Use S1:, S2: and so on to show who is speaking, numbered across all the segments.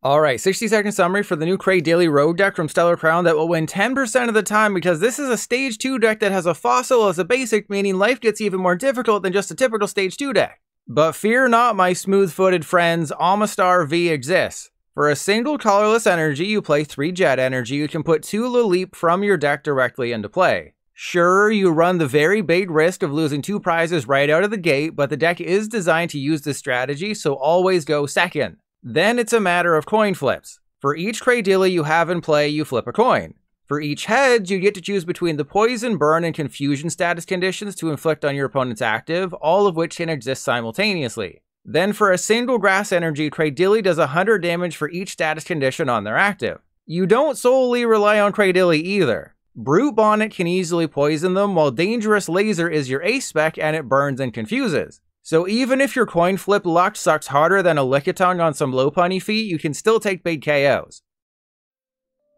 S1: Alright, 60-second summary for the new Cradily Rogue deck from Stellar Crown that will win 10% of the time because this is a Stage 2 deck that has a fossil as a basic, meaning life gets even more difficult than just a typical Stage 2 deck. But fear not, my smooth-footed friends, Omastar V exists. For a single colorless energy, you play 3 jet energy, you can put 2 Lileep from your deck directly into play. Sure, you run the very big risk of losing 2 prizes right out of the gate, but the deck is designed to use this strategy, so always go second. Then it's a matter of coin flips. For each Cradily you have in play, you flip a coin. For each head, you get to choose between the Poison, Burn, and Confusion status conditions to inflict on your opponent's active, all of which can exist simultaneously. Then for a single grass energy, Cradily does 100 damage for each status condition on their active. You don't solely rely on Cradily either. Brute Bonnet can easily poison them, while Dangerous Laser is your ace spec and it burns and confuses. So even if your coin flip luck sucks harder than a Lickitung on some Lopunny feat, you can still take big KOs.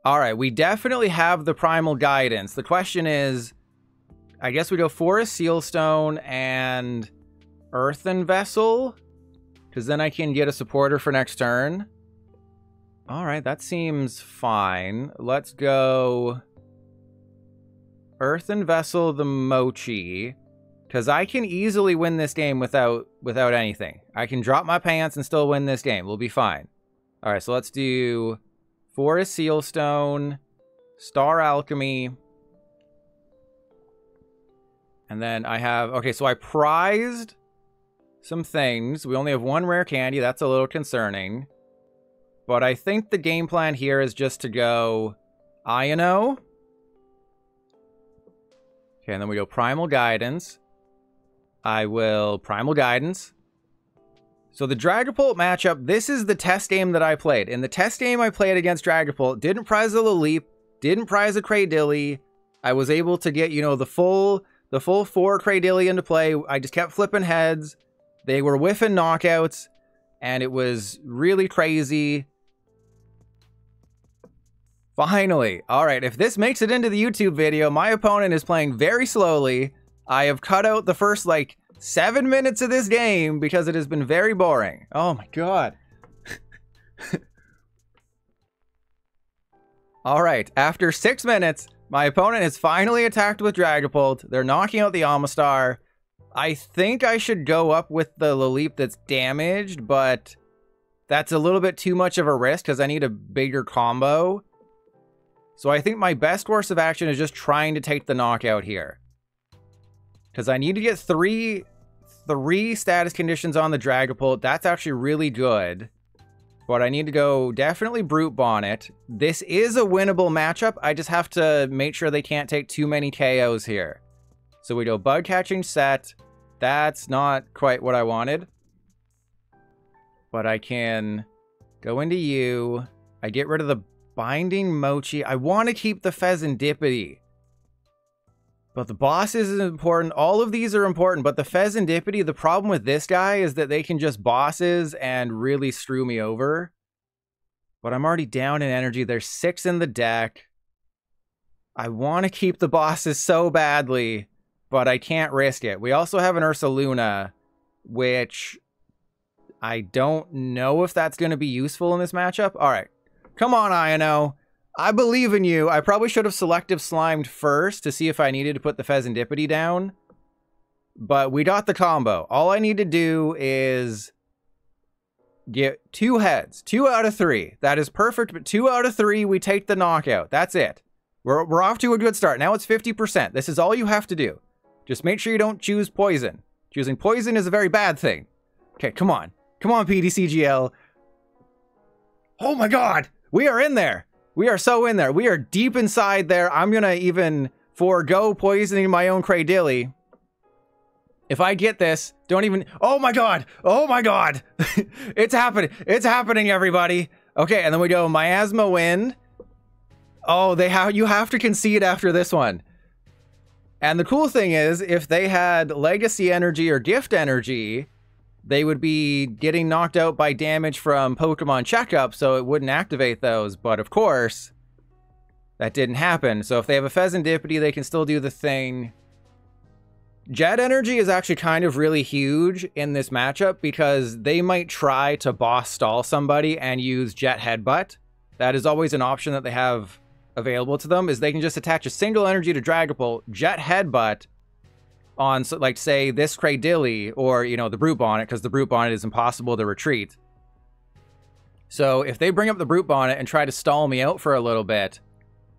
S1: Alright, we definitely have the Primal Guidance. The question is, I guess we go Forest Sealstone and Earthen Vessel, because then I can get a supporter for next turn. Alright, that seems fine. Let's go Earthen Vessel the Mochi. Because I can easily win this game without anything. I can drop my pants and still win this game. We'll be fine. Alright, so let's do Forest Sealstone, Star Alchemy. And then I have... Okay, so I prized some things. We only have 1 Rare Candy. That's a little concerning. But I think the game plan here is just to go Iono. Okay, and then we go Primal Guidance. I will Primal Guidance. So the Dragapult matchup, this is the test game that I played. In the test game I played against Dragapult, didn't prize a Lileep, didn't prize a Cradily. I was able to get, you know, the full 4 Cradily into play. I just kept flipping heads. They were whiffing knockouts, and it was really crazy. Finally. Alright, if this makes it into the YouTube video, my opponent is playing very slowly. I have cut out the first, like, 7 minutes of this game because it has been very boring. Oh my god. Alright, after 6 minutes, my opponent has finally attacked with Dragapult. They're knocking out the Omastar. I think I should go up with the Lileep that's damaged, but that's a little bit too much of a risk because I need a bigger combo. So I think my best course of action is just trying to take the knockout here. Because I need to get three status conditions on the Dragapult. That's actually really good. But I need to go definitely Brute Bonnet. This is a winnable matchup. I just have to make sure they can't take too many KOs here. So we go Bug Catching Set. That's not quite what I wanted. But I can go into you. I get rid of the Binding Mochi. I want to keep the Fezandipiti. But the bosses is important. All of these are important, but the Fezandipiti, the problem with this guy is that they can just bosses and really screw me over. But I'm already down in energy. There's 6 in the deck. I want to keep the bosses so badly, but I can't risk it. We also have an Ursaluna, which I don't know if that's going to be useful in this matchup. All right. Come on, Iono. I believe in you. I probably should have selective slimed first to see if I needed to put the Fezandipiti down. But we got the combo. All I need to do is get 2 heads. 2 out of 3. That is perfect, but 2 out of 3, we take the knockout. That's it. We're off to a good start. Now it's 50%. This is all you have to do. Just make sure you don't choose poison. Choosing poison is a very bad thing. Okay, come on. Come on, PTCGL. Oh my god! We are in there! We are so in there. We are deep inside there. I'm going to even forego poisoning my own Cradily. If I get this, don't even... Oh my god! Oh my god! It's happening. It's happening, everybody. Okay, and then we go Miasma Wind. Oh, you have to concede after this one. And the cool thing is, if they had Legacy Energy or Gift Energy, they would be getting knocked out by damage from Pokemon Checkup, so it wouldn't activate those. But of course, that didn't happen. So if they have a Fezandipiti, they can still do the thing. Jet Energy is actually kind of really huge in this matchup because they might try to boss stall somebody and use Jet Headbutt. That is always an option that they have available to them, is they can just attach a single energy to Dragapult, Jet Headbutt on, like, say, this Cradily or, you know, the Brute Bonnet, because the Brute Bonnet is impossible to retreat. So if they bring up the Brute Bonnet and try to stall me out for a little bit,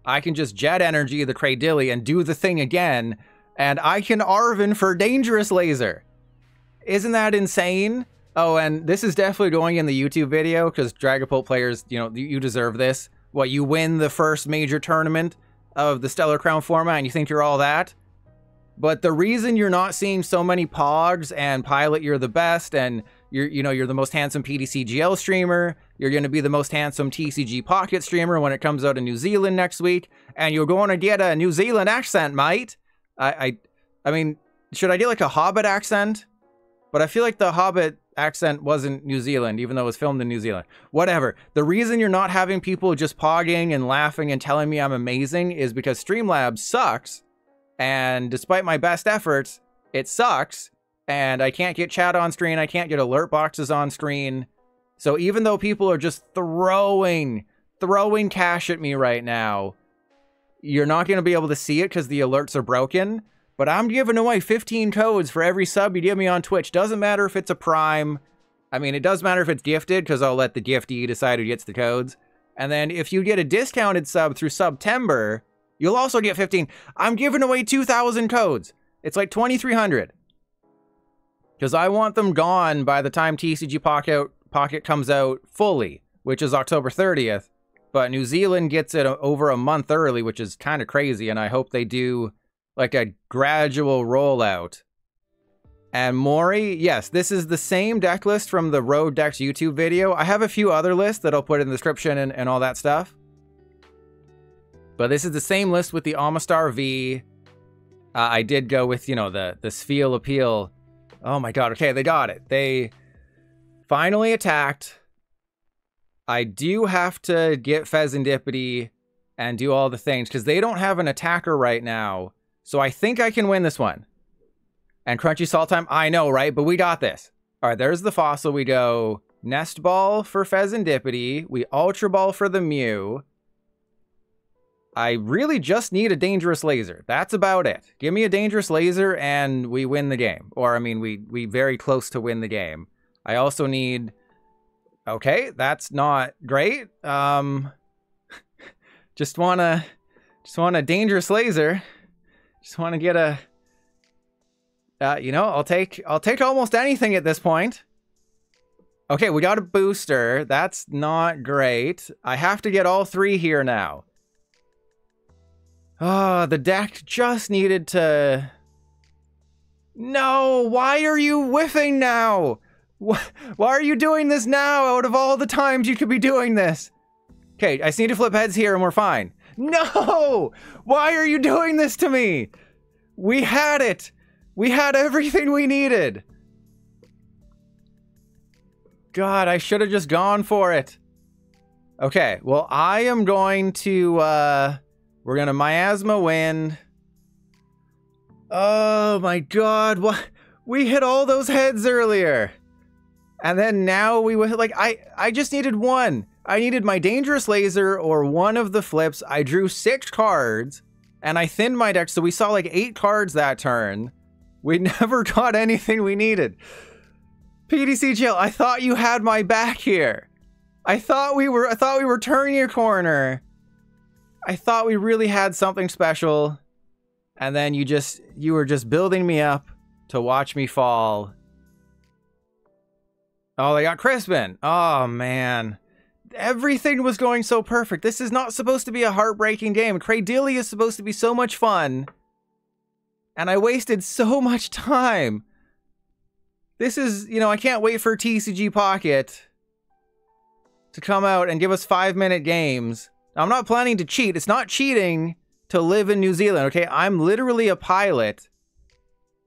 S1: I can just Jet Energy the Cradily and do the thing again, and I can Arven for Dangerous Laser. Isn't that insane? Oh, and this is definitely going in the YouTube video, because Dragapult players, you know, you deserve this. What, you win the first major tournament of the Stellar Crown format and you think you're all that? But the reason you're not seeing so many Pogs and Pilot, you're the best, and you're the most handsome PTCGL streamer, you're going to be the most handsome TCG Pocket streamer when it comes out in New Zealand next week, and you're going to get a New Zealand accent, mate. I mean, should I do like a Hobbit accent? But I feel like the Hobbit accent wasn't New Zealand, even though it was filmed in New Zealand. Whatever. The reason you're not having people just pogging and laughing and telling me I'm amazing is because Streamlabs sucks. And despite my best efforts, it sucks. And I can't get chat on screen. I can't get alert boxes on screen. So even though people are just throwing cash at me right now, you're not going to be able to see it because the alerts are broken. But I'm giving away 15 codes for every sub you give me on Twitch. Doesn't matter if it's a Prime. I mean, it does matter if it's gifted, because I'll let the giftee decide who gets the codes. And then if you get a discounted sub through September, you'll also get 15. I'm giving away 2,000 codes. It's like 2,300. Because I want them gone by the time TCG Pocket comes out fully, which is October 30th. But New Zealand gets it over a month early, which is kind of crazy. And I hope they do like a gradual rollout. And Mori, yes, this is the same deck list from the Road Decks YouTube video. I have a few other lists that I'll put in the description and all that stuff. But this is the same list with the Omastar V. I did go with, you know, the Spheal Appeal. Oh my god, okay, they got it. They finally attacked. I do have to get Fezandipiti and do all the things, because they don't have an attacker right now. So I think I can win this one. And Crunchy Salt Time, I know, right? But we got this. All right, there's the fossil. We go Nest Ball for Fezandipiti. We Ultra Ball for the Mew. I really just need a Dangerous Laser. That's about it. Give me a Dangerous Laser and we win the game. Or, I mean, we very close to win the game. I also need... Okay, that's not great. Just want a Dangerous Laser. Just want to get a... you know, I'll take almost anything at this point. Okay, we got a booster. That's not great. I have to get all three here now. Oh, the deck just needed to... No, why are you whiffing now? Why are you doing this now out of all the times you could be doing this? Okay, I just need to flip heads here and we're fine. No! Why are you doing this to me? We had it! We had everything we needed! God, I should have just gone for it. Okay, well, I am going to, we're gonna Miasma Wind. Oh my god, what? We hit all those heads earlier. And then now we would, like, I just needed one. I needed my Dangerous Laser or one of the flips. I drew 6 cards, and I thinned my deck, so we saw like 8 cards that turn. We never got anything we needed. PTCGL, I thought you had my back here. I thought we were turning your corner. I thought we really had something special. And then you were just building me up to watch me fall. Oh, they got Crispin. Oh, man. Everything was going so perfect. This is not supposed to be a heartbreaking game. Cradily is supposed to be so much fun. And I wasted so much time. This is, you know, I can't wait for TCG Pocket to come out and give us 5-minute games. I'm not planning to cheat. It's not cheating to live in New Zealand, okay? I'm literally a pilot.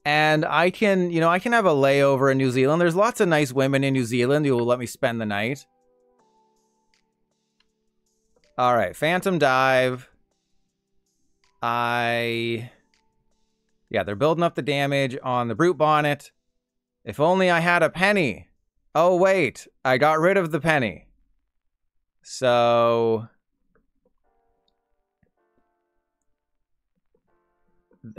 S1: And I can, you know, I can have a layover in New Zealand. There's lots of nice women in New Zealand who will let me spend the night. All right, Phantom Dive. Yeah, Yeah, they're building up the damage on the Brute Bonnet. If only I had a penny. Oh, wait. I got rid of the penny. So...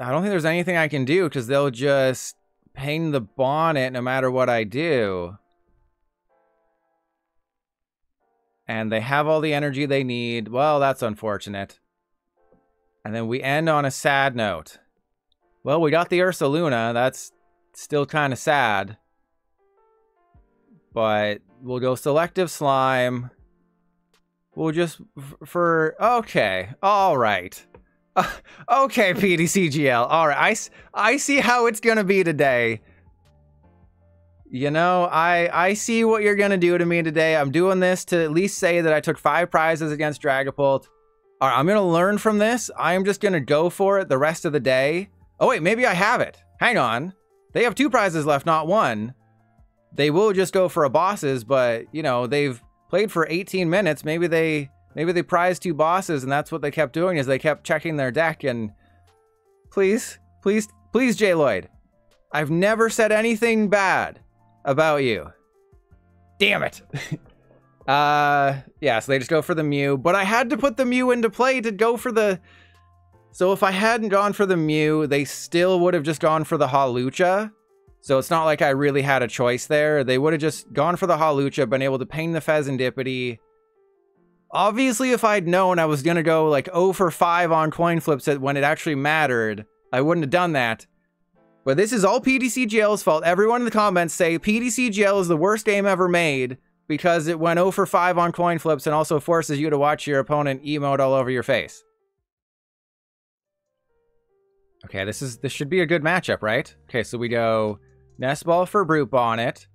S1: I don't think there's anything I can do because they'll just pain the bonnet no matter what I do. And they have all the energy they need. Well, that's unfortunate. And then we end on a sad note. Well, we got the Ursaluna. That's still kind of sad. But we'll go Selective Slime. We'll just... Okay. All right. Okay, PTCGL. All right. I see how it's going to be today. You know, I see what you're going to do to me today. I'm doing this to at least say that I took 5 prizes against Dragapult. All right, I'm going to learn from this. I'm just going to go for it the rest of the day. Oh, wait, maybe I have it. Hang on. They have 2 prizes left, not 1. They will just go for a bosses, but, you know, they've played for 18 minutes. Maybe they prized 2 bosses, and that's what they kept doing, is they kept checking their deck, and... Please, please, please, J. Lloyd. I've never said anything bad about you. Damn it. Yeah, so they just go for the Mew, but I had to put the Mew into play to go for the... So if I hadn't gone for the Mew, they still would have just gone for the Hawlucha. So it's not like I really had a choice there. They would have just gone for the Hawlucha, been able to ping the Fezandipiti. Obviously, if I'd known I was going to go like 0 for 5 on coin flips when it actually mattered, I wouldn't have done that. But this is all PTCGL's fault. Everyone in the comments say PTCGL is the worst game ever made because it went 0 for 5 on coin flips and also forces you to watch your opponent emote all over your face. Okay, this should be a good matchup, right? Okay, so we go Nest Ball for Brute Bonnet.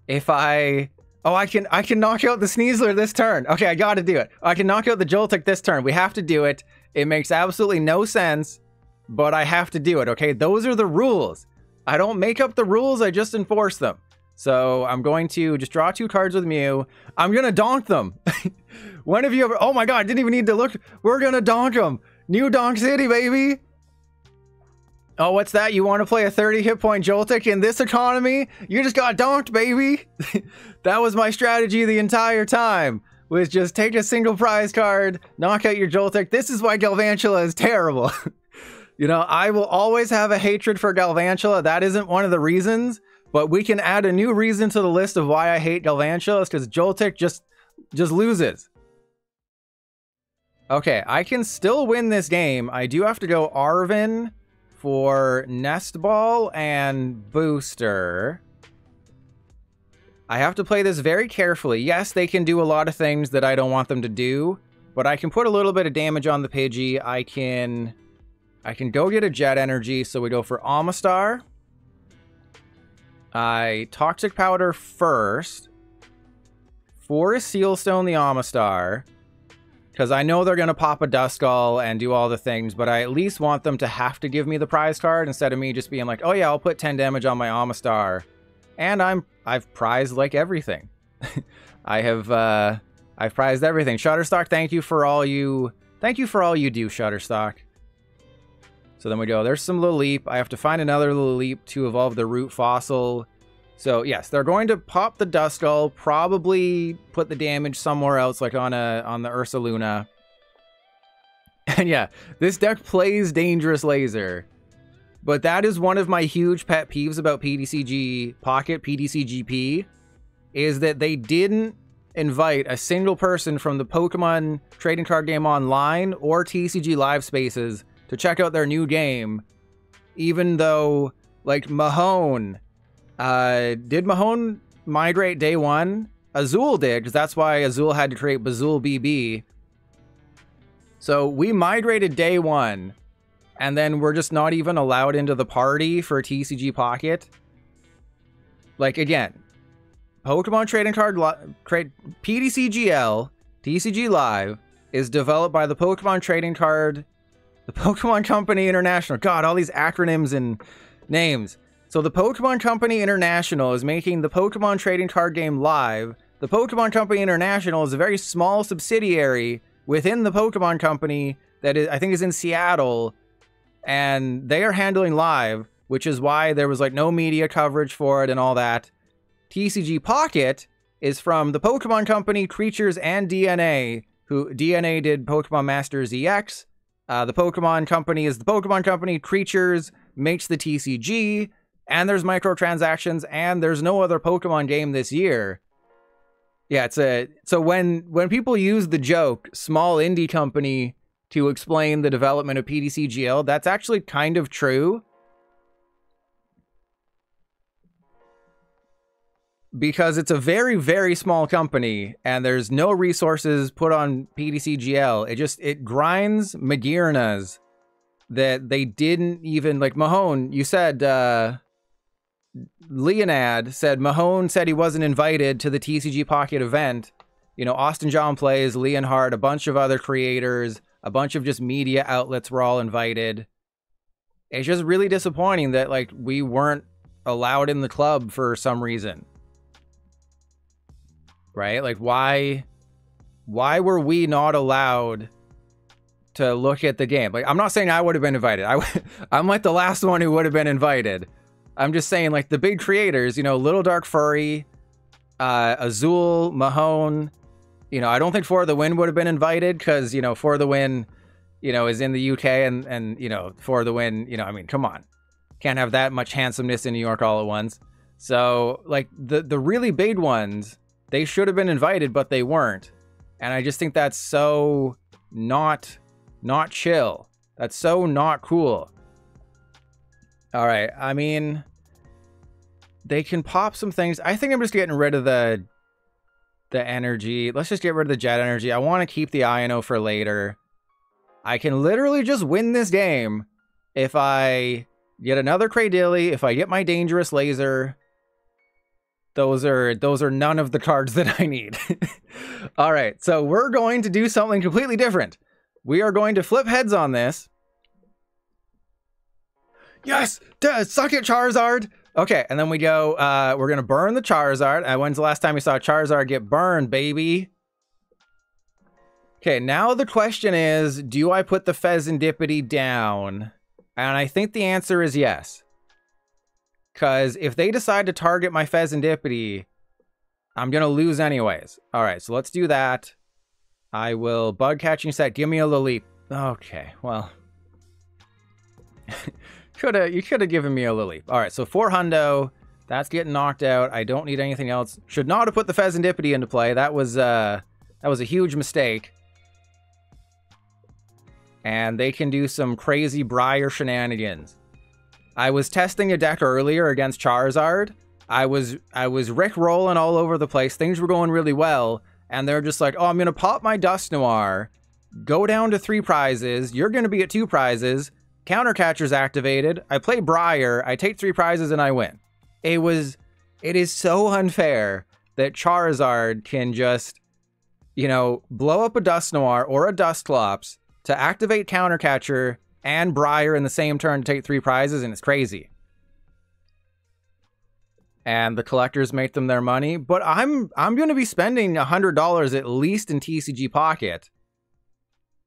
S1: If I... Oh, I can knock out the Sneasler this turn. Okay, I gotta do it. I can knock out the Joltik this turn. We have to do it. It makes absolutely no sense, but I have to do it, okay? Those are the rules. I don't make up the rules, I just enforce them. So I'm going to just draw 2 cards with Mew. I'm gonna donk them. When have you ever... Oh my god, I didn't even need to look. We're gonna donk them. New Donk City, baby. Oh, what's that? You want to play a 30 hit point Joltik in this economy? You just got donked, baby. That was my strategy the entire time. Was just take a single prize card, knock out your Joltik. This is why Galvantula is terrible. You know, I will always have a hatred for Galvantula. That isn't one of the reasons, but we can add a new reason to the list of why I hate Galvantula, is because Joltik just loses. Okay, I can still win this game. I do have to go Arven for Nest Ball and Booster. I have to play this very carefully. Yes, they can do a lot of things that I don't want them to do, but I can put a little bit of damage on the Pidgey. I can go get a Jet Energy, so we go for Omastar. I Toxic Powder first. For a Seal Stone the Omastar, because I know they're going to pop a Duskull and do all the things, but I at least want them to have to give me the prize card instead of me just being like, oh yeah, I'll put 10 damage on my Omastar. And I've prized like everything. I've prized everything. Shutterstock, thank you for all you do, Shutterstock. So then we go, there's some Lileep. I have to find another Lileep to evolve the Root Fossil. So yes, they're going to pop the Duskull, probably put the damage somewhere else, like on the Ursaluna. And yeah, this deck plays Dangerous Laser. But that is one of my huge pet peeves about PTCG Pocket, PTCGP, is that they didn't invite a single person from the Pokemon Trading Card Game Online or TCG Live Spaces to check out their new game, even though, like, Mahone... did Mahone migrate day 1? Azul did, because that's why Azul had to create Bazul BB. So we migrated day 1, and then we're just not even allowed into the party for TCG Pocket. Like, again, Pokemon Trading Card PTCGL, TCG Live, is developed by the Pokemon Trading Card, the Pokemon Company International. God, all these acronyms and names. So the Pokemon Company International is making the Pokemon Trading Card Game live. The Pokemon Company International is a very small subsidiary within the Pokemon Company that is, I think, is in Seattle. and they are handling live, which is why there was like no media coverage for it and all that. TCG Pocket is from the Pokemon Company, Creatures, and DNA, who DNA did Pokemon Masters EX. The Pokemon Company is the Pokemon Company, Creatures makes the TCG, and there's microtransactions, and there's no other Pokemon game this year. Yeah, so when people use the joke, small indie company, to explain the development of PTCGL, that's actually kind of true. Because it's a very, very small company, and there's no resources put on PTCGL. It grinds Magirnas that they didn't even, like, Mahone, you said, Leonad said Mahone said he wasn't invited to the TCG Pocket event. You know, Austin John Plays, Leonhardt, a bunch of other creators, a bunch of just media outlets were all invited. It's just really disappointing that, like, we weren't allowed in the club for some reason. Right? Like, why were we not allowed to look at the game? Like, I'm not saying I would have been invited. I'm like the last one who would have been invited. I'm just saying, like, the big creators, you know, Little Dark Furry, Azul, Mahone, you know, I don't think For the Win would have been invited because, you know, For the Win, you know, is in the UK and you know, For the Win, you know, I mean, come on. Can't have that much handsomeness in New York all at once. So, like, the really big ones, they should have been invited, but they weren't. And I just think that's so not chill. That's so not cool. All right, I mean, they can pop some things. I think I'm just getting rid of the energy. Let's just get rid of the jet energy. I want to keep the Iono for later. I can literally just win this game if I get another Cradily, if I get my Dangerous Laser. Those are none of the cards that I need. All right, so we're going to do something completely different. We are going to flip heads on this. Yes! Suck it, Charizard! Okay, and then we go, we're going to burn the Charizard. When's the last time we saw Charizard get burned, baby? Okay, now the question is, do I put the Fezandipiti down? And I think the answer is yes. Because if they decide to target my Fezandipiti, I'm going to lose anyways. All right, so let's do that. I will bug catching set. Give me a Lileep. Okay, well. You could have given me a Lileep. All right, so 4 hundo. That's getting knocked out. I don't need anything else. Should not have put the Fezandipiti into play. That was a huge mistake. And they can do some crazy Briar shenanigans. I was testing a deck earlier against Charizard. I was Rick-rolling all over the place. Things were going really well. And they're just like, oh, I'm going to pop my Dusknoir, go down to 3 prizes. You're going to be at 2 prizes. Counter Catcher's activated. I play Briar. I take 3 prizes and I win. It is so unfair that Charizard can just, you know, blow up a Dusknoir or a Dusclops to activate Counter Catcher and Briar in the same turn to take 3 prizes, and it's crazy. And the collectors make them their money, but I'm going to be spending $100 at least in TCG Pocket.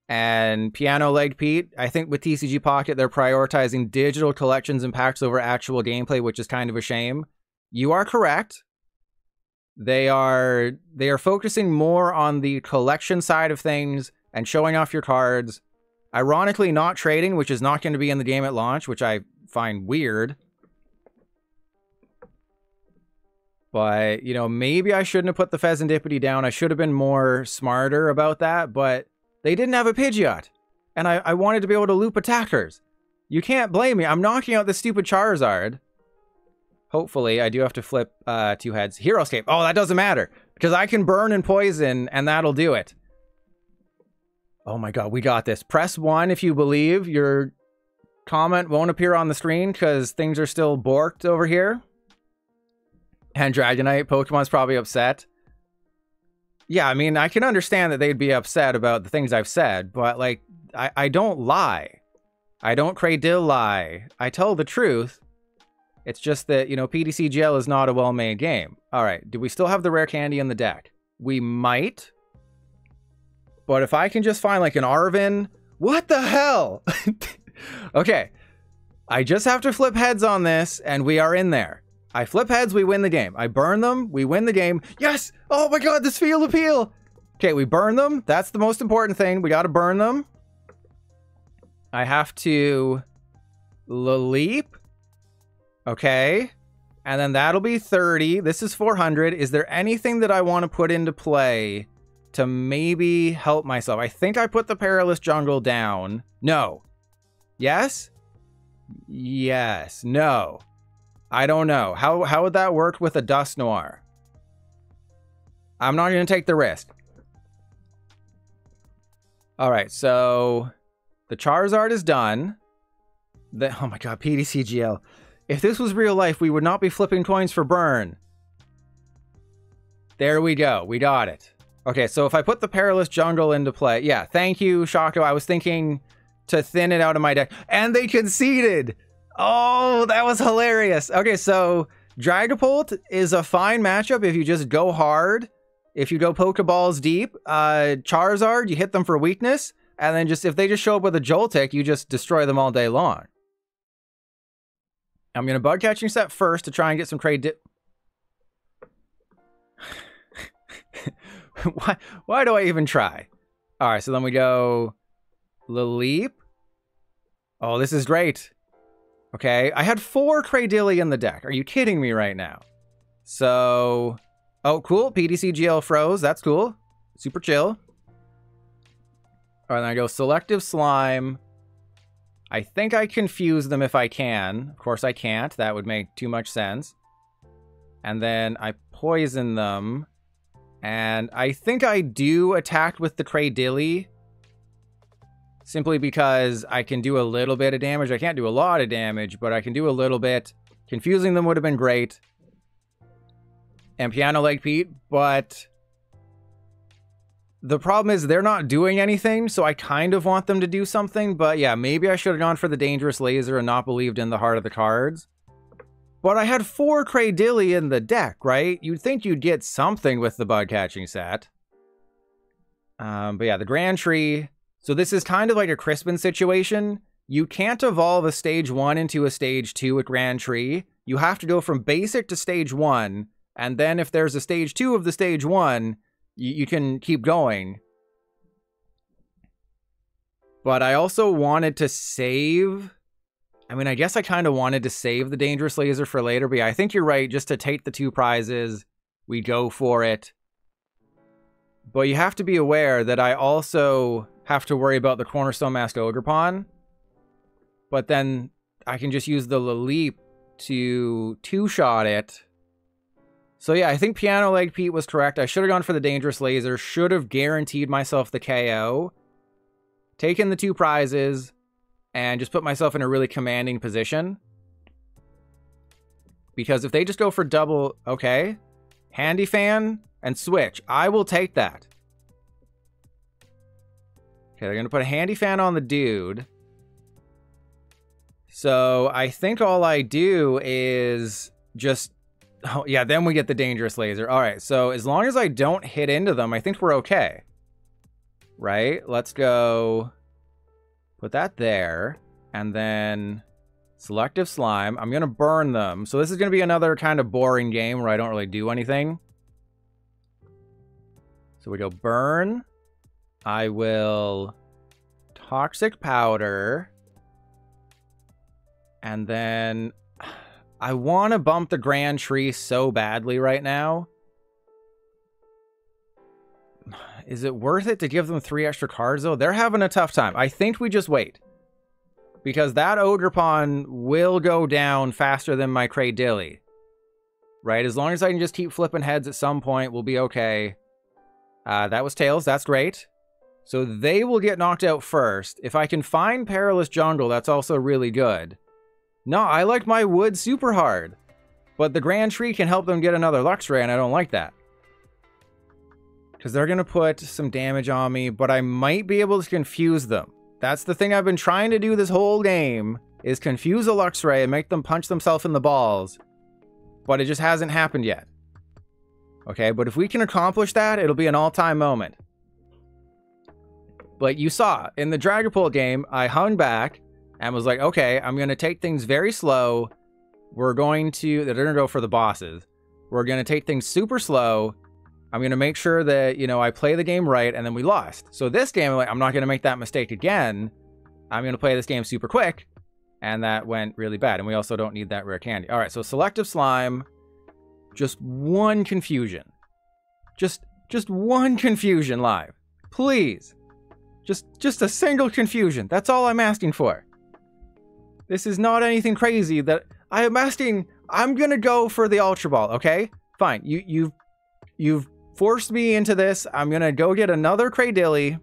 S1: And Piano Leg Pete, I think with TCG Pocket, they're prioritizing digital collections and packs over actual gameplay, which is kind of a shame. You are correct. They are focusing more on the collection side of things and showing off your cards. Ironically, not trading, which is not going to be in the game at launch, which I find weird. But, you know, maybe I shouldn't have put the Fezandipiti down. I should have been more smarter about that, but they didn't have a Pidgeot. And I wanted to be able to loop attackers. You can't blame me. I'm knocking out the stupid Charizard. Hopefully, I do have to flip 2 heads. Heroescape. Oh, that doesn't matter. Because I can burn and poison, and that'll do it. Oh my god, we got this. Press 1 if you believe. Your comment won't appear on the screen because things are still borked over here. And Dragonite, Pokemon's probably upset. Yeah, I mean, I can understand that they'd be upset about the things I've said, but, like, I don't lie. I don't Cradily lie. I tell the truth. It's just that, you know, PTCGL is not a well-made game. All right, do we still have the rare candy in the deck? We might. But if I can just find, like, an Arvin... What the hell? Okay. I just have to flip heads on this, and we are in there. I flip heads, we win the game. I burn them, we win the game. Yes! Oh my god, this field appeal! Okay, we burn them. That's the most important thing. We gotta burn them. I have to Lileep. Okay. And then that'll be 30. This is 400. Is there anything that I want to put into play to maybe help myself? I think I put the Perilous Jungle down. No. Yes? Yes. No. I don't know. How would that work with a Dust Noir? I'm not going to take the risk. Alright, so the Charizard is done. Oh my god, PTCGL. If this was real life, we would not be flipping coins for burn. There we go. We got it. Okay, so if I put the Perilous Jungle into play... Yeah, thank you, Shaco. I was thinking to thin it out of my deck. And they conceded! Oh, that was hilarious. Okay, so Dragapult is a fine matchup if you just go hard. If you go Pokeballs deep. Charizard, you hit them for weakness. And then just if they just show up with a Joltik, you just destroy them all day long. I'm going to bug catching set first to try and get some why do I even try? Alright, so then we go Lileep. Oh, this is great. Okay, I had 4 Cradily in the deck. Are you kidding me right now? So, oh, cool. PTCGL froze. That's cool. Super chill. Alright, then I go Selective Slime. I think I confuse them if I can. Of course I can't. That would make too much sense. And then I poison them. And I think I do attack with the Cradily. Simply because I can do a little bit of damage. I can't do a lot of damage, but I can do a little bit. Confusing them would have been great. And Piano Leg Pete, but... the problem is they're not doing anything, so I kind of want them to do something. But yeah, maybe I should have gone for the Dangerous Laser and not believed in the heart of the cards. But I had 4 Cradily in the deck, right? You'd think you'd get something with the bug catching set. But yeah, the Grand Tree. So this is kind of like a Crispin situation. You can't evolve a stage 1 into a stage 2 with Grand Tree. You have to go from basic to stage 1. And then if there's a stage 2 of the stage 1... you can keep going. But I also wanted to save... I mean, I guess I kind of wanted to save the Dangerous Laser for later. But yeah, I think you're right. Just to take the 2 prizes, we go for it. But you have to be aware that I also have to worry about the Cornerstone Mask Ogerpon. But then I can just use the Lileep to 2-shot it. So yeah, I think Piano Leg Pete was correct. I should have gone for the Dangerous Laser. Should have guaranteed myself the KO. Taken the 2 prizes. And just put myself in a really commanding position. Because if they just go for double... okay. Handy Fan and switch. I will take that. Okay, they're going to put a Handy Fan on the dude. So I think all I do is just... oh, yeah, then we get the Dangerous Laser. All right, so as long as I don't hit into them, I think we're okay. Right? Let's go... put that there. And then... Selective Slime. I'm going to burn them. So this is going to be another kind of boring game where I don't really do anything. So we go burn. I will... Toxic Powder. And then... I want to bump the Grand Tree so badly right now. Is it worth it to give them 3 extra cards, though? They're having a tough time. I think we just wait. Because that Ogerpon will go down faster than my Cradily. Right? As long as I can just keep flipping heads at some point, we'll be okay. That was Tails. That's great. So they will get knocked out first. If I can find Perilous Jungle, that's also really good. No, I like my wood super hard. But the Grand Tree can help them get another Luxray, and I don't like that. Because they're going to put some damage on me, but I might be able to confuse them. That's the thing I've been trying to do this whole game, is confuse a Luxray and make them punch themselves in the balls. But it just hasn't happened yet. Okay, but if we can accomplish that, it'll be an all-time moment. But you saw, in the Dragapult game, I hung back, and was like, okay, I'm going to take things very slow. They're going to go for the bosses. We're going to take things super slow. I'm going to make sure that, you know, I play the game right, and then we lost. So this game, I'm not going to make that mistake again. I'm going to play this game super quick, and that went really bad. And we also don't need that rare candy. All right, so selective slime, just one confusion. Just one confusion live. Please. Just a single confusion. That's all I'm asking for. This is not anything crazy that I am asking. I'm going to go for the Ultra Ball, okay? Fine. You've forced me into this. I'm going to go get another Cradily.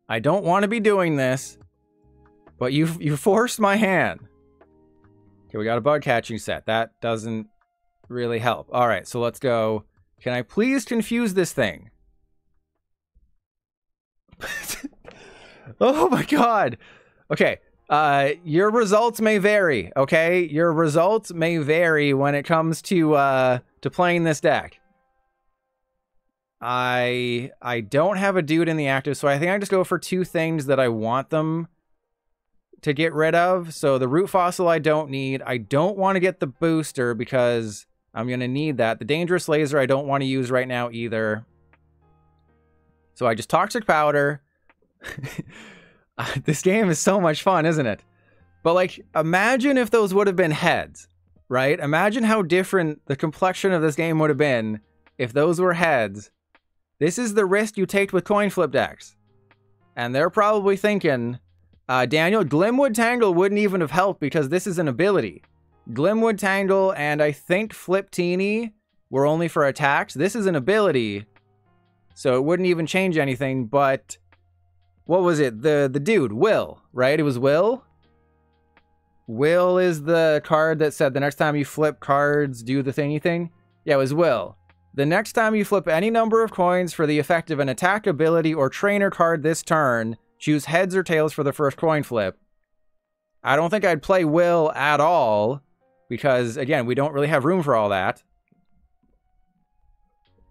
S1: I don't want to be doing this, but you forced my hand. Okay, we got a bug catching set. That doesn't really help. All right, so let's go. Can I please confuse this thing? Oh my god. Okay. Your results may vary, okay? Your results may vary when it comes to playing this deck. I don't have a dude in the active, so I think I just go for two things that I want them to get rid of. So the root fossil I don't need. I don't want to get the booster because I'm going to need that. The dangerous laser I don't want to use right now either. So I just toxic powder. This game is so much fun, isn't it? But like, imagine if those would have been heads, right? Imagine how different the complexion of this game would have been if those were heads. This is the risk you take with coin flip decks. And they're probably thinking, Daniel, Glimwood Tangle wouldn't even have helped because this is an ability. Glimwood Tangle and I think Flip Teeny were only for attacks. This is an ability, so it wouldn't even change anything, but what was it? The dude, Will, right? It was Will? Will is the card that said the next time you flip cards, do the thingy thing? Yeah, it was Will. The next time you flip any number of coins for the effect of an attack ability or trainer card this turn, choose heads or tails for the first coin flip. I don't think I'd play Will at all, because, again, we don't really have room for all that.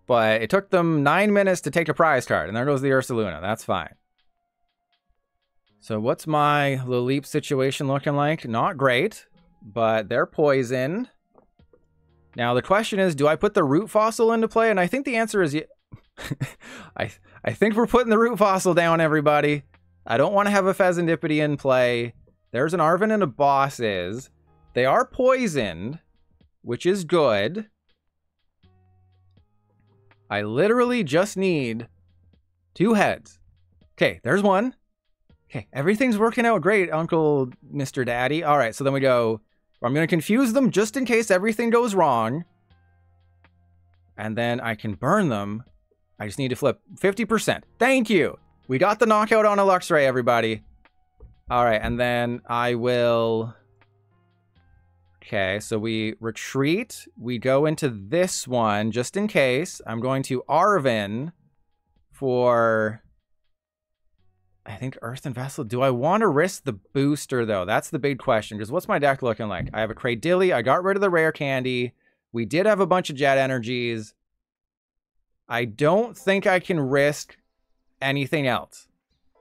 S1: But it took them 9 minutes to take a prize card, and there goes the Ursaluna. That's fine. So what's my Lileep situation looking like? Not great, but they're poisoned. Now the question is, do I put the root fossil into play? And I think the answer is I think we're putting the root fossil down, everybody. I don't want to have a Fezandipiti in play. There's an Arven and a bosses. They are poisoned, which is good. I literally just need 2 heads. Okay, there's one. Okay, everything's working out great, Uncle Mr. Daddy. All right, so then we go, I'm going to confuse them just in case everything goes wrong. And then I can burn them. I just need to flip 50%. Thank you. We got the knockout on a Luxray, everybody. All right, and then I will... Okay, so we retreat. We go into this one just in case. I'm going to Arven for... I think Earthen Vessel. Do I want to risk the booster, though? That's the big question, because what's my deck looking like? I have a Cradily. I got rid of the Rare Candy. We did have a bunch of Jet Energies. I don't think I can risk anything else,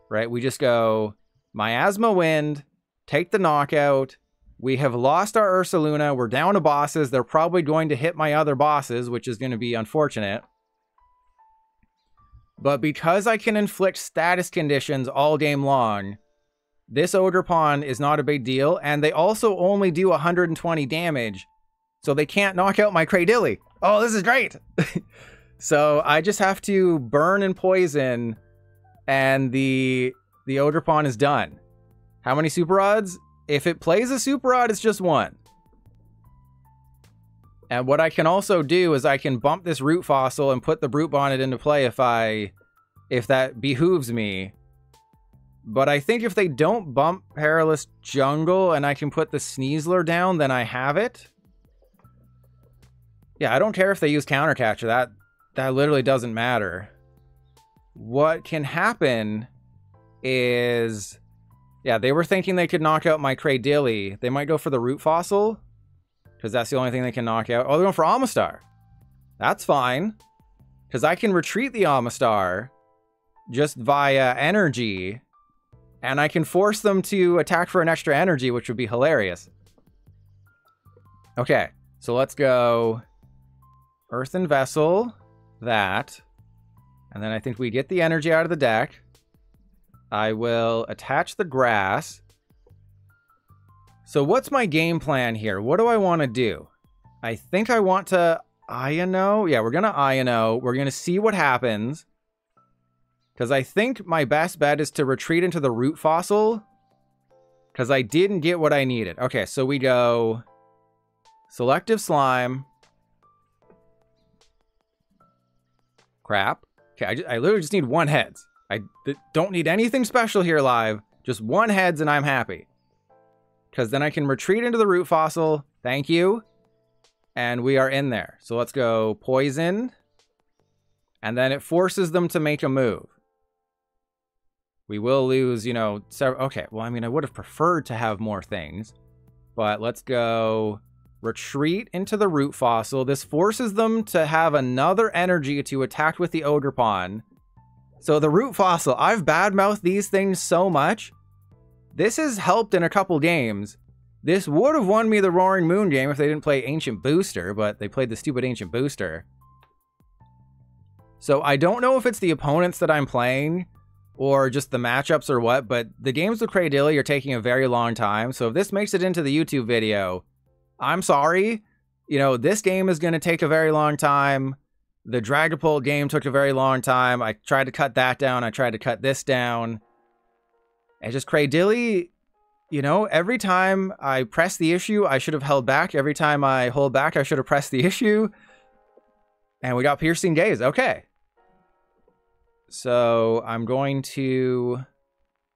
S1: right? We just go Miasma Wind, take the knockout. We have lost our Ursaluna. We're down to bosses. They're probably going to hit my other bosses, which is going to be unfortunate. But because I can inflict status conditions all game long, this Ogerpon is not a big deal. And they also only do 120 damage. So they can't knock out my Cradily. Oh, this is great. So I just have to burn and poison. And the Ogerpon is done. How many Super Rods? If it plays a Super Rod, it's just 1. And what I can also do is I can bump this root fossil and put the Brute Bonnet into play if that behooves me. But I think if they don't bump Perilous Jungle and I can put the Sneasler down, then I have it. Yeah, I don't care if they use Counter Catcher. That literally doesn't matter. What can happen is... Yeah, they were thinking they could knock out my Cradily. They might go for the root fossil, because that's the only thing they can knock out. Oh, they're going for Omastar. That's fine, because I can retreat the Omastar just via energy. And I can force them to attack for an extra energy, which would be hilarious. Okay, so let's go Earthen Vessel, that. And then I think we get the energy out of the deck. I will attach the grass. So what's my game plan here? What do I want to do? I think I want to Iono. Yeah, we're going to Iono. We're going to see what happens. Because I think my best bet is to retreat into the root fossil. Because I didn't get what I needed. Okay, so we go Selective Slime. Crap. Okay, I literally just need one heads. I don't need anything special here live. Just one heads and I'm happy. Because then I can retreat into the root fossil. Thank you. And we are in there. So let's go Poison. And then it forces them to make a move. We will lose, you know, several. Okay, well, I mean, I would have preferred to have more things. But let's go retreat into the root fossil. This forces them to have another energy to attack with the Ogerpon. So the root fossil, I've badmouthed these things so much. This has helped in a couple games. This would have won me the Roaring Moon game if they didn't play Ancient Booster, but they played the stupid Ancient Booster. So I don't know if it's the opponents that I'm playing or just the matchups or what, but the games with Cradily are taking a very long time. So if this makes it into the YouTube video, I'm sorry. You know, this game is going to take a very long time. The Dragapult game took a very long time. I tried to cut that down. I tried to cut this down. And just Cradily, you know, every time I press the issue, I should have held back. Every time I hold back, I should have pressed the issue. And we got Piercing Gaze. Okay. So I'm going to,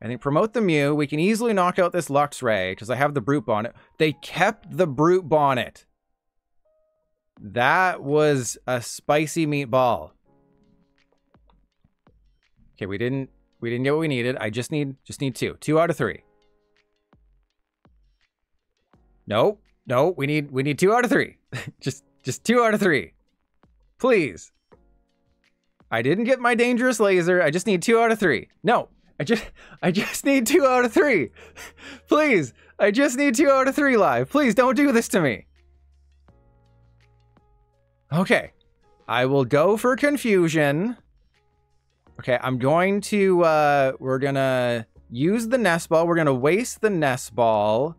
S1: I think, promote the Mew. We can easily knock out this Luxray because I have the Brute Bonnet. They kept the Brute Bonnet. That was a spicy meatball. Okay, we didn't get what we needed. I just need 2. 2 out of 3. Nope. No, we need 2 out of 3. just 2 out of 3. Please. I didn't get my Dangerous Laser. I just need 2 out of 3. No. I just need 2 out of 3. Please. I just need 2 out of 3 live. Please don't do this to me. Okay. I will go for Confusion. Okay, I'm going to, we're gonna use the Nest Ball. We're gonna waste the Nest Ball.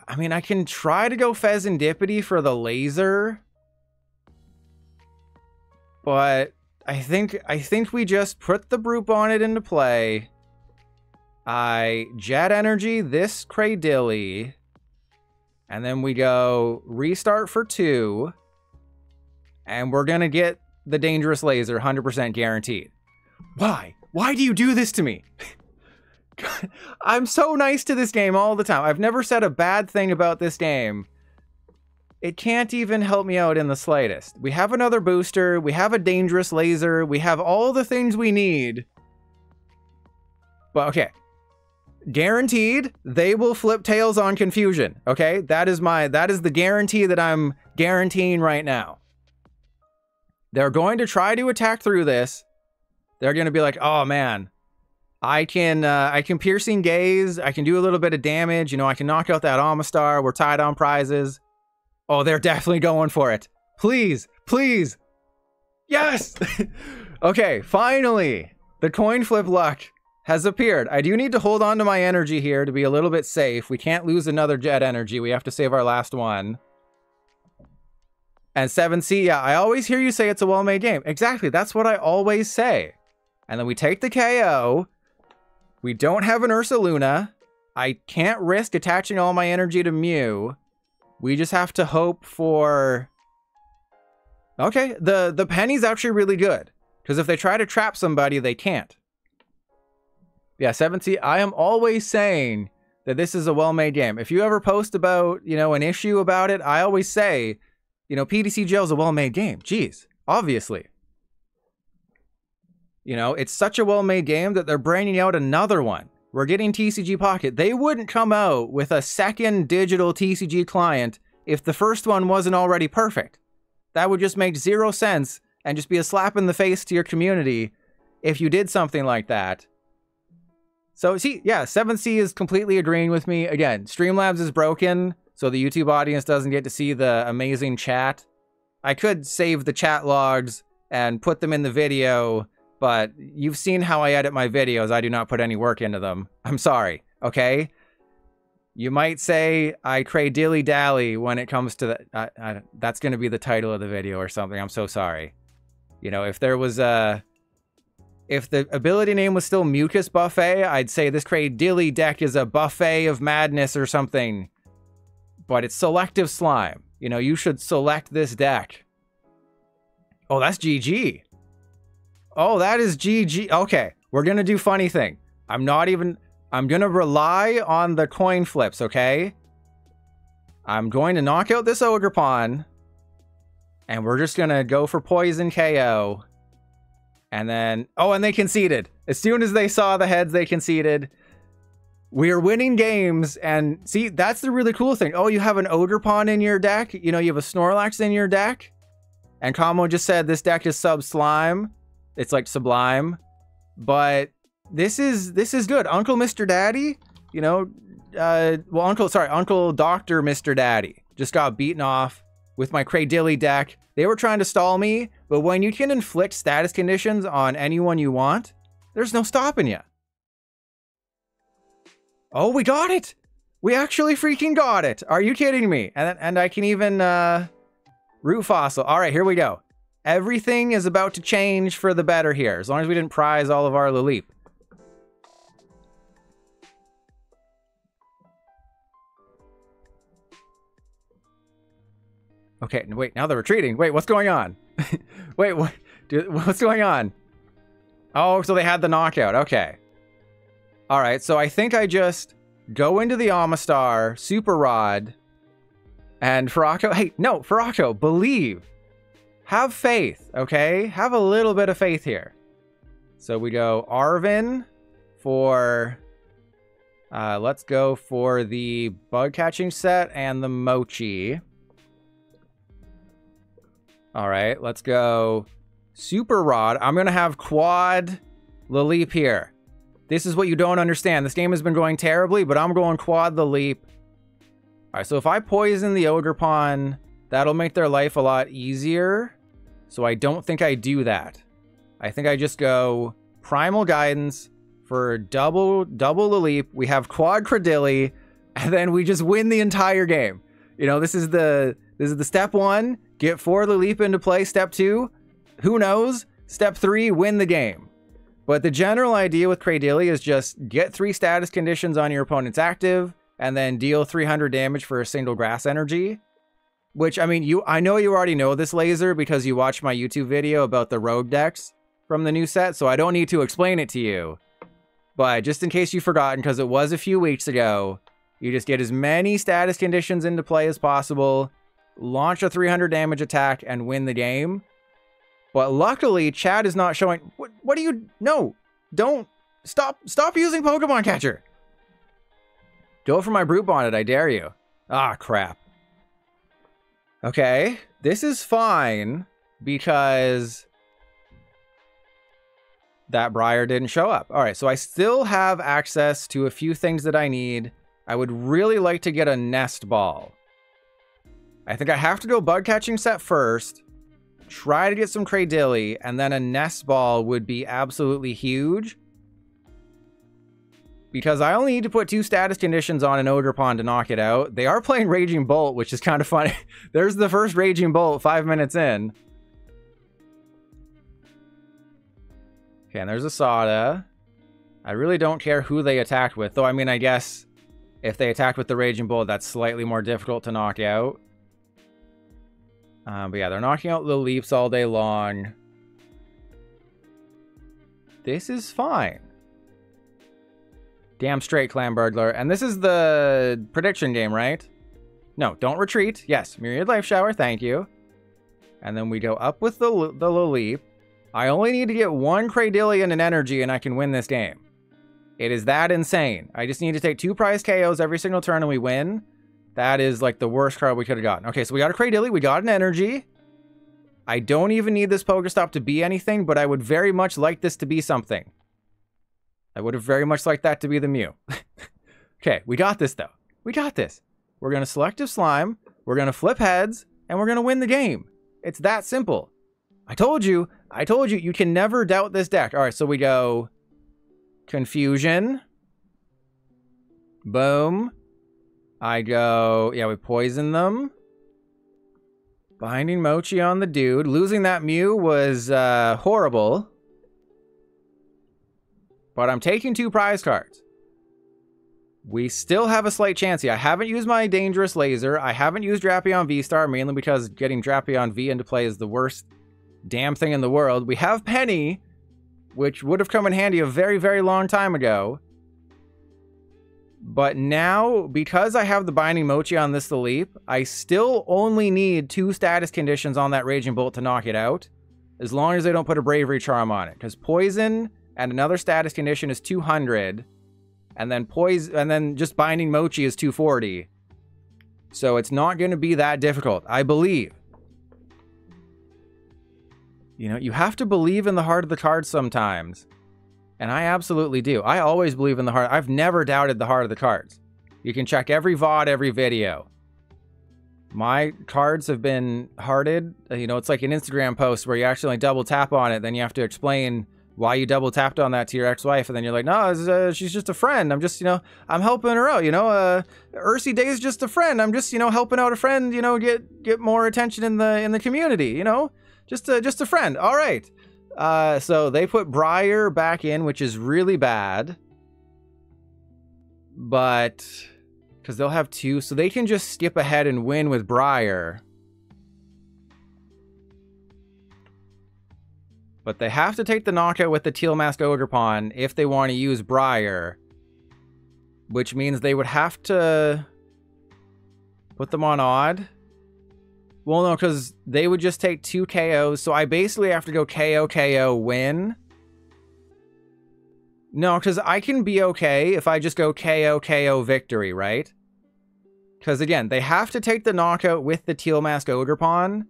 S1: I mean, I can try to go Fezandipiti for the laser. But I think we just put the Brute Bonnet into play. I Jet Energy this Cradily. And then we go restart for 2. And we're gonna get the Dangerous Laser 100% guaranteed. Why? Why do you do this to me? God, I'm so nice to this game all the time. I've never said a bad thing about this game. It can't even help me out in the slightest. We have another booster. We have a Dangerous Laser. We have all the things we need. But okay. Guaranteed, they will flip tails on Confusion. Okay? That is the guarantee that I'm guaranteeing right now. They're going to try to attack through this. They're going to be like, oh man, I can Piercing Gaze. I can do a little bit of damage. You know, I can knock out that Omastar. We're tied on prizes. Oh, they're definitely going for it. Please, please. Yes. Okay, finally, the coin flip luck has appeared. I do need to hold on to my energy here to be a little bit safe. We can't lose another Jet Energy. We have to save our last one. And 7C, yeah, I always hear you say it's a well-made game. Exactly, that's what I always say. And then we take the KO. We don't have an Ursaluna. I can't risk attaching all my energy to Mew. We just have to hope for... Okay, the Penny's actually really good. Because if they try to trap somebody, they can't. Yeah, 7C, I am always saying that this is a well-made game. If you ever post about, you know, an issue about it, I always say... You know, PTCGL is a well-made game. Jeez, obviously. You know, it's such a well-made game that they're bringing out another one. We're getting TCG Pocket. They wouldn't come out with a second digital TCG client if the first one wasn't already perfect. That would just make 0 sense and just be a slap in the face to your community if you did something like that. So see, yeah, 7C is completely agreeing with me. Again, Streamlabs is broken, so the YouTube audience doesn't get to see the amazing chat. I could save the chat logs and put them in the video, but you've seen how I edit my videos. I do not put any work into them. I'm sorry, okay? You might say I Cradily Dally when it comes to the... that's going to be the title of the video or something. I'm so sorry. You know, if there was a... If the ability name was still Mucus Buffet, I'd say this Cradily deck is a buffet of madness or something. But it's selective slime. You know, you should select this deck. Oh, that's GG. Oh, that is GG. Okay, we're going to do funny thing. I'm going to rely on the coin flips, okay? I'm going to knock out this Ogerpon. And we're just going to go for Poison KO. And then, oh, and they conceded. As soon as they saw the heads, they conceded. We are winning games, and see, that's the really cool thing. Oh, you have an Ogerpon in your deck? You know, you have a Snorlax in your deck? And Kamo just said this deck is sub-slime. It's like sublime. But this is good. Uncle Mr. Daddy, you know, Uncle Dr. Mr. Daddy just got beaten off with my Cradily deck. They were trying to stall me, but when you can inflict status conditions on anyone you want, there's no stopping you. Oh, we got it! We actually freaking got it! Are you kidding me? And I can even, root fossil. Alright, here we go. Everything is about to change for the better here, as long as we didn't prize all of our Lileep. Okay, wait, now they're retreating. Wait, what's going on? Wait, what's going on? Oh, so they had the knockout. Okay. All right, so I think I just go into the Omastar, Super Rod, and Faraco. Hey, no, Faraco, believe. Have faith, okay? Have a little bit of faith here. So we go Arvin for... let's go for the bug catching set and the Mochi. All right, let's go Super Rod. I'm going to have quad Lileep here. This is what you don't understand. This game has been going terribly, but I'm going quad Lileep. All right, so if I poison the Ogerpon, that'll make their life a lot easier. So I don't think I do that. I think I just go Primal Guidance for double Lileep. We have quad Cradily, and then we just win the entire game. You know, this is the step one. Get 4 Lileep into play. Step 2, who knows? Step 3, win the game. But the general idea with Cradily is just get 3 status conditions on your opponent's active, and then deal 300 damage for a single grass energy. Which, I mean, I know you already know this, Laser, because you watched my YouTube video about the rogue decks from the new set, so I don't need to explain it to you. But just in case you've forgotten, because it was a few weeks ago, you just get as many status conditions into play as possible, launch a 300 damage attack, and win the game. But luckily, chat is not showing... What do you... No! Don't... Stop using Pokemon Catcher! Go for my Brute Bonnet, I dare you. Ah, crap. Okay, this is fine, because... that Briar didn't show up. Alright, so I still have access to a few things that I need. I would really like to get a Nest Ball. I think I have to go bug catching set first, try to get some Cradily, and then a Nest Ball would be absolutely huge. Because I only need to put 2 status conditions on an Ogerpon to knock it out. They are playing Raging Bolt, which is kind of funny. There's the first Raging Bolt 5 minutes in. Okay, and there's a Sada. I really don't care who they attacked with, though. I mean, I guess if they attacked with the Raging Bolt, that's slightly more difficult to knock out. But yeah, they're knocking out Lileeps all day long. This is fine. Damn straight, Clan Burglar. And this is the prediction game, right? No, don't retreat. Yes, Myriad Life Shower, thank you. And then we go up with the Lileep. I only need to get 1 Cradily and an energy and I can win this game. It is that insane. I just need to take 2 prize KOs every single turn and we win. That is like the worst card we could have gotten. Okay, so we got a Cradily, we got an energy. I don't even need this Pokestop to be anything, but I would very much like this to be something. I would have very much liked that to be the Mew. Okay, we got this though. We got this. We're going to Selective Slime, we're going to flip heads, and we're going to win the game. It's that simple. I told you, you can never doubt this deck. All right, so we go Confusion. Boom. I go, yeah, we poison them. Binding Mochi on the dude. Losing that Mew was horrible. But I'm taking 2 prize cards. We still have a slight chance here. I haven't used my Dangerous Laser. I haven't used Drapion V-Star, mainly because getting Drapion V into play is the worst damn thing in the world. We have Penny, which would have come in handy a very, very long time ago. But now, because I have the Binding Mochi on this Lileep, I still only need 2 status conditions on that Raging Bolt to knock it out, as long as they don't put a Bravery Charm on it. Because Poison and another status condition is 200, and then just Binding Mochi is 240. So it's not going to be that difficult, I believe. You know, you have to believe in the heart of the cards sometimes. And I absolutely do. I always believe in the heart. I've never doubted the heart of the cards. You can check every VOD, every video. My cards have been hearted. You know, it's like an Instagram post where you actually double tap on it. Then you have to explain why you double tapped on that to your ex-wife. And then you're like, no, she's just a friend. I'm just, you know, I'm helping her out. You know, Ursi Day is just a friend. I'm just, you know, helping out a friend, you know, get more attention in the community, you know, just a friend. All right. So they put Briar back in, which is really bad. But, because they'll have 2, so they can just skip ahead and win with Briar. But they have to take the knockout with the Teal Mask Ogerpon if they want to use Briar. Which means they would have to put them on odd. Well, no, because they would just take 2 KOs, so I basically have to go KO, win. No, because I can be okay if I just go KO, victory, right? Because, again, they have to take the knockout with the Teal Mask Ogerpon,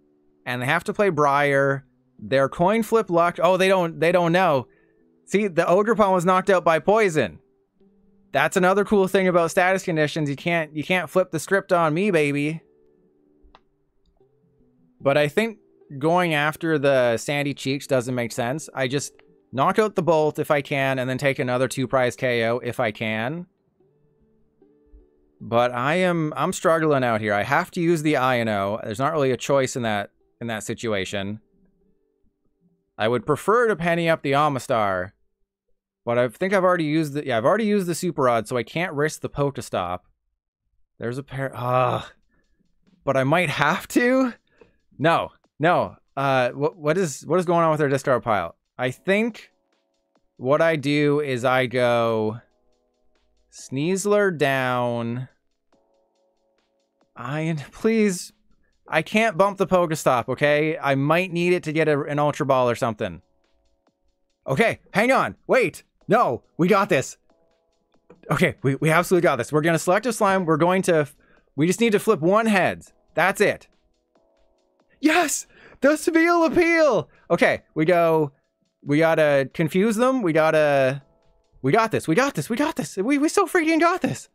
S1: and they have to play Briar. Their coin flip luck... Oh, they don't know. See, the Ogerpon was knocked out by Poison. That's another cool thing about status conditions. You can't flip the script on me, baby. But I think going after the Sandy Cheeks doesn't make sense. I just knock out the Bolt if I can, and then take another 2 prize KO if I can. But I'm struggling out here. I have to use the Iono. There's not really a choice in that situation. I would prefer to penny up the Omastar, but I think I've already used the I've already used the Super Rod, so I can't risk the Pokestop. There's a pair. But I might have to. No. What is going on with their discard pile? I think what I do is I go Sneasler down. Please, I can't bump the Pokestop, okay? I might need it to get an Ultra Ball or something. Okay, hang on. Wait. No, we got this. Okay, we absolutely got this. We're going to Selective Slime. We just need to flip 1 heads. That's it. Yes! The Seville Appeal! Okay, we gotta confuse them. We got this. We so freaking got this.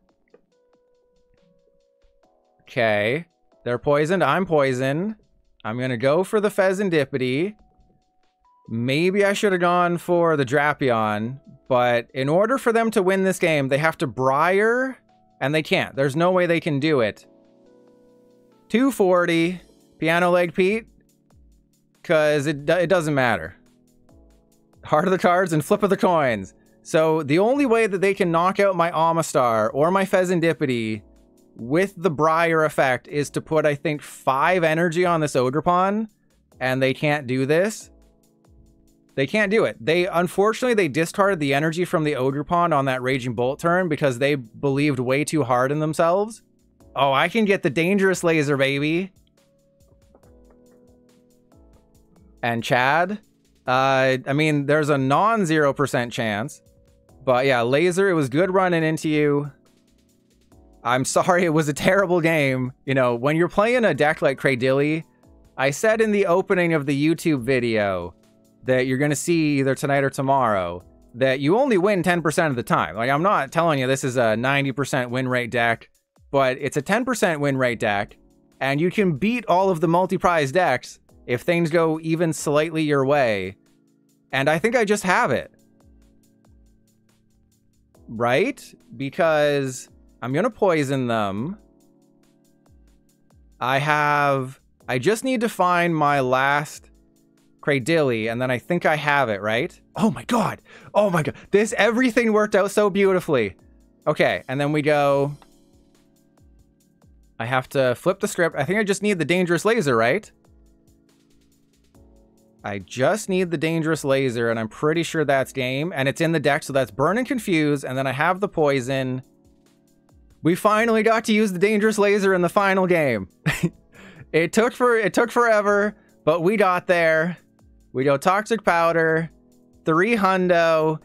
S1: Okay. They're poisoned. I'm poisoned. I'm gonna go for the Fezandipiti. Maybe I should have gone for the Drapion. But in order for them to win this game, they have to Briar. And they can't. There's no way they can do it. 240. Piano Leg Pete, because it doesn't matter. Heart of the cards and flip of the coins. So the only way that they can knock out my Omastar or my Fezandipiti with the Briar effect is to put, I think, 5 energy on this Ogerpon, and they can't do this. They can't do it. Unfortunately, they discarded the energy from the Ogerpon on that Raging Bolt turn because they believed way too hard in themselves. Oh, I can get the Dangerous Laser, baby. And Chad, I mean, there's a non-0% chance. But yeah, Laser, it was good running into you. I'm sorry, it was a terrible game. You know, when you're playing a deck like Cradily, I said in the opening of the YouTube video that you're going to see either tonight or tomorrow, that you only win 10% of the time. Like, I'm not telling you this is a 90% win rate deck, but it's a 10% win rate deck, and you can beat all of the multi-prize decks if things go even slightly your way. And I think I just have it. Right? Because I'm gonna poison them. I just need to find my last Cradily, and then I think I have it, right? Oh my god! Oh my god! Everything worked out so beautifully. Okay, and then we go... I have to flip the script. I think I just need the Dangerous Laser, right? I just need the Dangerous Laser, and I'm pretty sure that's game. And it's in the deck, so that's Burn and Confuse, and then I have the Poison. We finally got to use the Dangerous Laser in the final game. It took forever, but we got there. We go Toxic Powder, 3 hundo.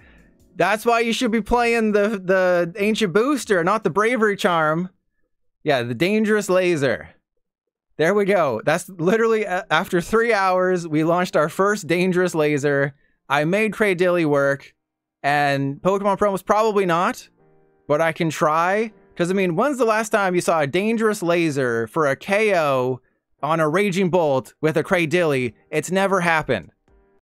S1: That's why you should be playing the Ancient Booster, not the Bravery Charm. Yeah, the Dangerous Laser. There we go. That's literally after 3 hours, we launched our first Dangerous Laser. I made Cradily work, and Pokemon Promos probably not, but I can try. Because, I mean, when's the last time you saw a Dangerous Laser for a KO on a Raging Bolt with a Cradily? It's never happened.